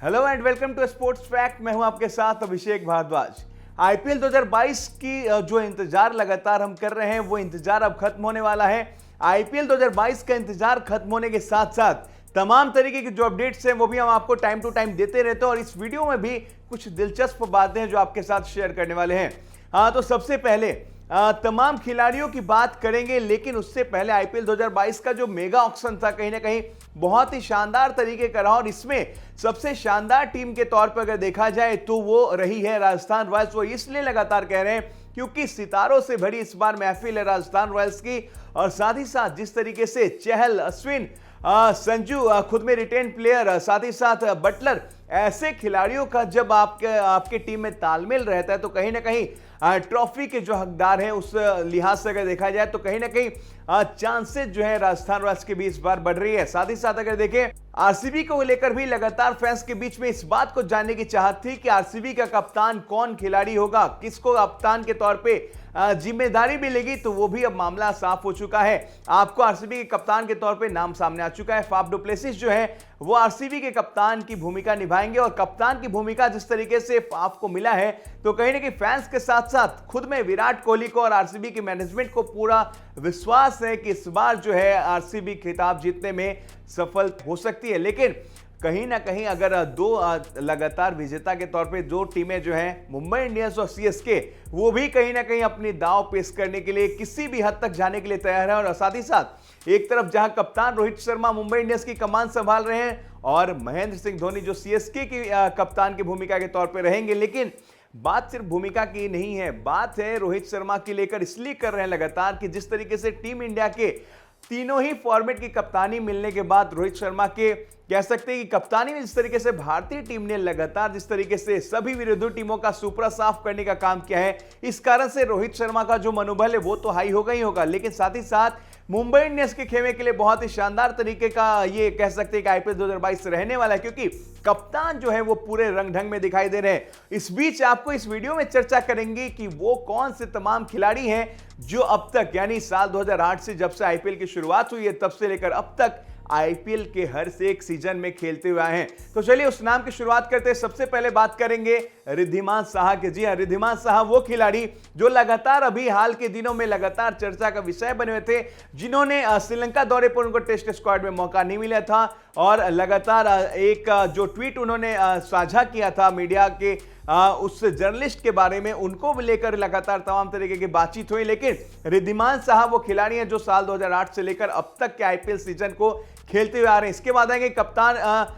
Hello and welcome to sports fact. मैं हूं आपके साथ अभिषेक भारद्वाज। आईपीएल 2022 की जो इंतजार लगातार हम कर रहे हैं वो इंतजार अब खत्म होने वाला है। आईपीएल 2022 का इंतजार खत्म होने के साथ साथ तमाम तरीके की जो अपडेट्स हैं वो भी हम आपको टाइम टू टाइम देते रहते हैं और इस वीडियो में भी कुछ दिलचस्प बातें हैं जो आपके साथ शेयर करने वाले हैं। तो सबसे पहले तमाम खिलाड़ियों की बात करेंगे, लेकिन उससे पहले आईपीएल 2022 का जो मेगा ऑक्शन था कहीं ना कहीं बहुत ही शानदार तरीके का रहा और इसमें सबसे शानदार टीम के तौर पर अगर देखा जाए तो वो रही है राजस्थान रॉयल्स। वो इसलिए लगातार कह रहे हैं क्योंकि सितारों से भरी इस बार महफिल है राजस्थान रॉयल्स की, और साथ ही साथ जिस तरीके से चहल, अश्विन, संजू खुद में रिटेन प्लेयर, साथ ही साथ बटलर, ऐसे खिलाड़ियों का जब आपके टीम में तालमेल रहता है तो कहीं ना कहीं ट्रॉफी के जो हकदार हैं उस लिहाज से अगर देखा जाए तो कहीं ना कहीं चांसेस जो है राजस्थान रॉयल्स के भी इस बार बढ़ रही है। साथ ही साथ अगर देखें आरसीबी को लेकर भी लगातार फैंस के बीच में इस बात को जानने की चाहत थी कि आरसीबी का कप्तान कौन खिलाड़ी होगा, किसको कप्तान के तौर पे जिम्मेदारी मिलेगी, तो वो भी अब मामला साफ हो चुका है। आपको आरसीबी के कप्तान के तौर पे नाम सामने आ चुका है। फाफ डु प्लेसिस जो है वो आरसीबी के कप्तान की भूमिका निभाएंगे और कप्तान की भूमिका जिस तरीके से फाफ को मिला है तो कहीं ना कहीं फैंस के साथ साथ खुद में विराट कोहली को और आरसीबी की मैनेजमेंट को पूरा विश्वास है कि इस बार जो है आरसीबी खिताब जीतने में सफल हो सकती है। लेकिन कहीं ना कहीं अगर दो लगातार विजेता के तौर पे दो टीमें जो हैं मुंबई इंडियंस और सीएसके, वो भी कहीं ना कहीं अपनी दांव पेश करने के लिए किसी भी हद तक जाने के लिए तैयार है। और साथ ही साथ एक तरफ जहां कप्तान रोहित शर्मा मुंबई इंडियंस की कमान संभाल रहे हैं और महेंद्र सिंह धोनी जो सीएसके की कप्तान की भूमिका के तौर पर रहेंगे, लेकिन बात सिर्फ भूमिका की नहीं है, बात है रोहित शर्मा की लेकर इसलिए कर रहे हैं लगातार कि जिस तरीके से टीम इंडिया के तीनों ही फॉर्मेट की कप्तानी मिलने के बाद रोहित शर्मा के कह सकते हैं कि कप्तानी में जिस तरीके से भारतीय टीम ने लगातार जिस तरीके से सभी विरोधी टीमों का सुपरा साफ करने का काम किया है, इस कारण से रोहित शर्मा का जो मनोबल है वो तो हाई होगा ही होगा, लेकिन साथ ही साथ मुंबई इंडियंस के खेमे के लिए बहुत ही शानदार तरीके का ये कह सकते हैं कि आईपीएल 2022 रहने वाला है, क्योंकि कप्तान जो है वो पूरे रंग ढंग में दिखाई दे रहे हैं। इस बीच आपको इस वीडियो में चर्चा करेंगे कि वो कौन से तमाम खिलाड़ी हैं जो अब तक यानी साल 2008 से जब से आईपीएल की शुरुआत हुई है तब से लेकर अब तक आईपीएल के हर से एक सीजन में खेलते हुए आए हैं। तो चलिए उस नाम की शुरुआत करते हैं। सबसे पहले बात करेंगे रिद्धिमान साहा के। जी हां, रिद्धिमान साहा वो खिलाड़ी जो लगातार अभी हाल के दिनों में लगातार चर्चा का विषय बने हुए थे, जिन्होंने श्रीलंका दौरे पर उनको टेस्ट स्क्वाड में मौका नहीं मिला था और लगातार एक जो ट्वीट उन्होंने साझा किया था मीडिया के उस जर्नलिस्ट के बारे में, उनको लेकर लगातार तमाम तरीके की बातचीत हुई। लेकिन रिद्धिमान साहा वो खिलाड़ी हैं जो साल 2008 से लेकर अब तक के आईपीएल सीजन को खेलते हुए आ रहे हैं। इसके बाद आएंगे कप्तान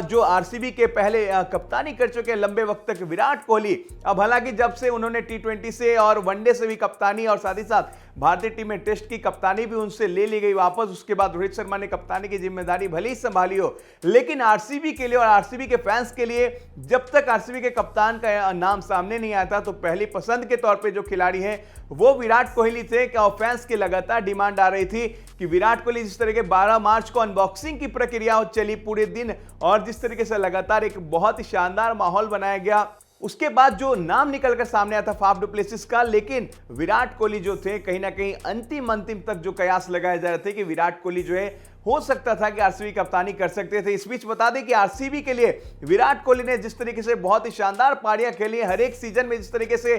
जो आरसीबी के पहले कप्तानी कर चुके हैं लंबे वक्त तक, विराट कोहली। अब हालांकि जब से उन्होंने टी20 से और वनडे से भी कप्तानी और साथ ही साथ भारतीय टीम में टेस्ट की कप्तानी भी उनसे ले ली गई वापस, उसके बाद रोहित शर्मा ने कप्तानी की जिम्मेदारी भले ही संभाली हो, लेकिन आरसीबी के लिए और आरसीबी के फैंस के लिए जब तक आरसीबी के कप्तान का नाम सामने नहीं आता तो पहली पसंद के तौर पे जो खिलाड़ी हैं वो विराट कोहली थे। और फैंस की लगातार डिमांड आ रही थी कि विराट कोहली जिस तरह के 12 मार्च को अनबॉक्सिंग की प्रक्रिया चली पूरे दिन और जिस तरीके से लगातार एक बहुत ही शानदार माहौल बनाया गया, उसके बाद जो नाम निकलकर सामने आया था फाफ डु प्लेसिस का, लेकिन विराट कोहली जो थे कहीं ना कहीं अंतिम तक जो कयास लगाए जा रहे थे कि विराट कोहली जो है हो सकता था कि आरसीबी कप्तानी कर सकते थे। इस बीच बता दें कि आरसीबी के लिए विराट कोहली ने जिस तरीके से बहुत ही शानदार पारियां खेली, हर एक सीजन में जिस तरीके से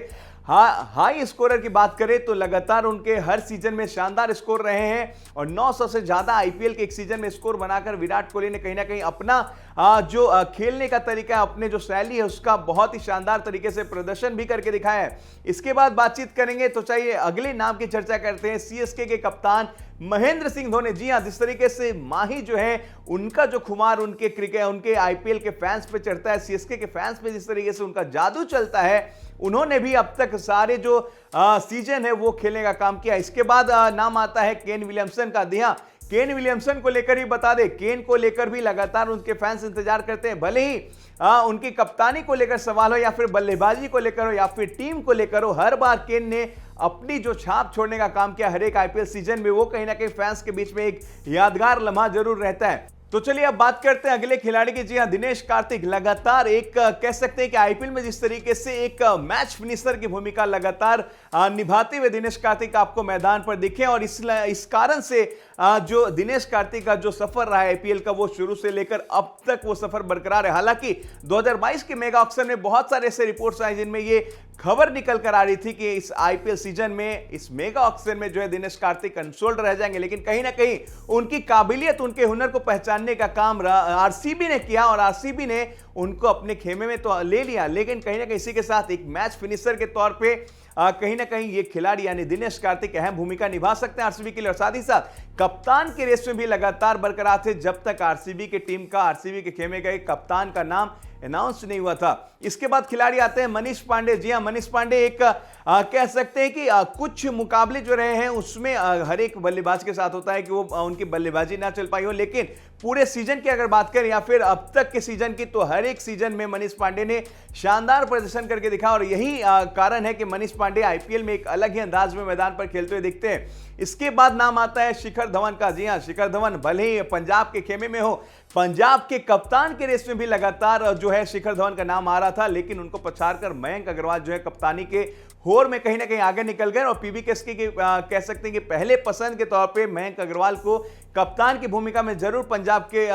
हाई स्कोरर की बात करें तो लगातार उनके हर सीजन में शानदार स्कोर रहे हैं और 900 से ज्यादा आईपीएल के एक सीजन में स्कोर बनाकर विराट कोहली ने कहीं ना कहीं अपना जो खेलने का तरीका है, अपने जो शैली है उसका बहुत ही शानदार तरीके से प्रदर्शन भी करके दिखाया है। इसके बाद बातचीत करेंगे तो चाहिए अगले नाम की चर्चा करते हैं, सीएसके के कप्तान महेंद्र सिंह धोनी। जी हां, जिस तरीके से माही जो है उनका जो खुमार उनके क्रिकेट उनके आईपीएल के फैंस पे चढ़ता है, सीएसके के फैंस पे जिस तरीके से उनका जादू चलता है, उन्होंने भी अब तक सारे जो सीजन है वो खेलने का काम किया। इसके बाद नाम आता है केन विलियमसन का। जी हां, केन विलियमसन को लेकर ही बता दें, केन को लेकर भी लगातार उनके फैंस इंतजार करते हैं, भले ही उनकी कप्तानी को लेकर सवाल हो या फिर बल्लेबाजी को लेकर हो या फिर टीम को लेकर हो, हर बार केन ने अपनी जो छाप छोड़ने का काम किया हर एक आईपीएल सीजन में, वो कहीं ना कहीं फैंस के बीच में एक यादगार लम्हा जरूर रहता है। तो चलिए अब बात करते हैं अगले खिलाड़ी की। जी हां, दिनेश कार्तिक लगातार एक कह सकते हैं कि आईपीएल में जिस तरीके से एक मैच फिनिशर की भूमिका लगातार निभाते हुए दिनेश कार्तिक आपको मैदान पर दिखे, और इस कारण से जो दिनेश कार्तिक का जो सफर रहा है आईपीएल का, वो शुरू से लेकर अब तक वो सफर बरकरार है। हालांकि 2022 के मेगा ऑक्शन में बहुत सारे ऐसे रिपोर्ट्स आए जिनमें ये खबर निकल कर आ रही थी कि इस आईपीएल सीजन में, इस मेगा ऑक्शन में जो है दिनेश कार्तिक अनसोल्ड रह जाएंगे, लेकिन कहीं ना कहीं उनकी काबिलियत, उनके हुनर को पहचानने का काम आरसीबी ने किया और आरसीबी ने उनको अपने खेमे में तो ले लिया, लेकिन कहीं ना कहीं इसी के साथ एक मैच फिनिशर के तौर पे कहीं ना कहीं ये खिलाड़ी यानी दिनेश कार्तिक अहम भूमिका निभा सकते हैं आरसीबी के लिए। और साथ ही साथ कप्तान के रेस में भी लगातार बरकरार थे जब तक आरसीबी की टीम का, आरसीबी के खेमे का एक कप्तान का नाम अनाउंस नहीं हुआ था। इसके बाद खिलाड़ी आते हैं मनीष पांडे। जी हां, मनीष पांडे एक कह सकते हैं कि कुछ मुकाबले जो रहे हैं उसमें हर एक बल्लेबाज के साथ होता है कि वो उनकी बल्लेबाजी ना चल पाई हो, लेकिन पूरे सीजन की अगर बात करें या फिर अब तक के सीजन की, तो हर एक सीजन में मनीष पांडे ने शानदार प्रदर्शन करके दिखा, और यही कारण है कि मनीष पांडे आईपीएल में एक अलग ही अंदाज में मैदान पर खेलते हुए दिखते हैं। इसके बाद नाम आता है शिखर धवन का। जी हां, शिखर धवन भले ही पंजाब के खेमे में हो, पंजाब के कप्तान के रेस में भी लगातार जो है शिखर धवन का नाम आ रहा था, लेकिन उनको पछाड़कर मयंक अग्रवाल जो है कप्तानी के होर में कहीं ना कहीं आगे निकल गए, और पीबीकेएसके के कह सकते हैं कि पहले पसंद के तौर पे मयंक अग्रवाल को कप्तान की भूमिका में जरूर पंजाब के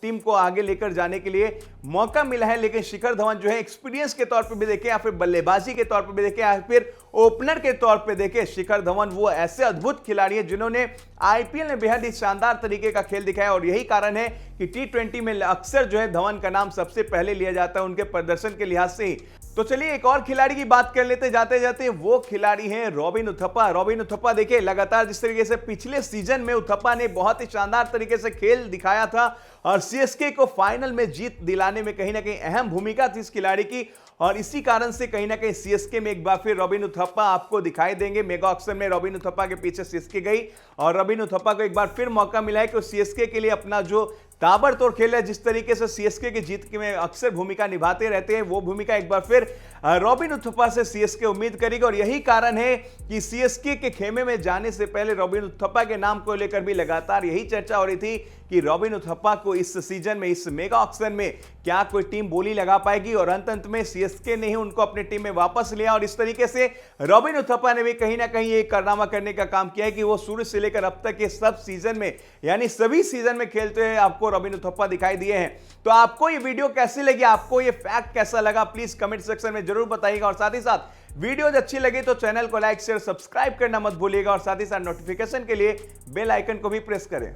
टीम को आगे लेकर जाने के लिए मौका मिला है। लेकिन शिखर धवन जो है एक्सपीरियंस के तौर पे भी देखें या फिर बल्लेबाजी के तौर पे भी देखें या फिर ओपनर के तौर पे देखें, शिखर धवन वो ऐसे अद्भुत खिलाड़ी हैं जिन्होंने आईपीएल में बेहद ही शानदार तरीके का खेल दिखाया, और यही कारण है कि टी20 में अक्सर जो है धवन का नाम सबसे पहले लिया जाता है उनके प्रदर्शन के लिहाज से ही। तो चलिए एक और खिलाड़ी की बात कर लेते जाते जाते, वो खिलाड़ी हैं रॉबिन उथप्पा। रॉबिन उथप्पा देखिए लगातार जिस तरीके से पिछले सीजन में उथप्पा ने बहुत ही शानदार तरीके से खेल दिखाया था और सीएसके को फाइनल में जीत दिलाने में कहीं ना कहीं अहम भूमिका थी इस खिलाड़ी की, और इसी कारण से कहीं ना कहीं सीएसके में एक बार फिर रॉबिन उथप्पा आपको दिखाई देंगे। मेगा ऑक्शन में रॉबिन उथप्पा के पीछे सीएसके गई और रॉबिन उथप्पा को एक बार फिर मौका मिला है कि सीएसके के लिए अपना जो ताबड़तोड़ खेल है, जिस तरीके से सीएसके की जीत में अक्सर भूमिका निभाते रहते हैं, वो भूमिका एक बार फिर रॉबिन उथप्पा से सीएसके उम्मीद करेगी। और यही कारण है कि सीएसके के खेमे में जाने से पहले रॉबिन उथप्पा के नाम को लेकर भी लगातार यही चर्चा हो रही थी कि रॉबिन उथप्पा को इस सीजन में, इस मेगा ऑक्शन में क्या कोई टीम बोली लगा पाएगी, और अंत में सीएसके ने ही उनको अपनी टीम में वापस लिया। और इस तरीके से रॉबिन उथप्पा ने भी कहीं ना कहीं एक कारनामा करने का काम किया है कि वो शुरू से लेकर अब तक के सब सीजन में, यानी सभी सीजन में खेलते हुए आपको रॉबिन उथप्पा दिखाई दिए हैं। तो आपको ये वीडियो कैसी लगी, आपको ये फैक्ट कैसा लगा, प्लीज कमेंट सेक्शन में जरूर बताइएगा। और साथ ही साथ वीडियो अच्छी लगी तो चैनल को लाइक शेयर सब्सक्राइब करना मत भूलिएगा, और साथ ही साथ नोटिफिकेशन के लिए बेल आइकन को भी प्रेस करें।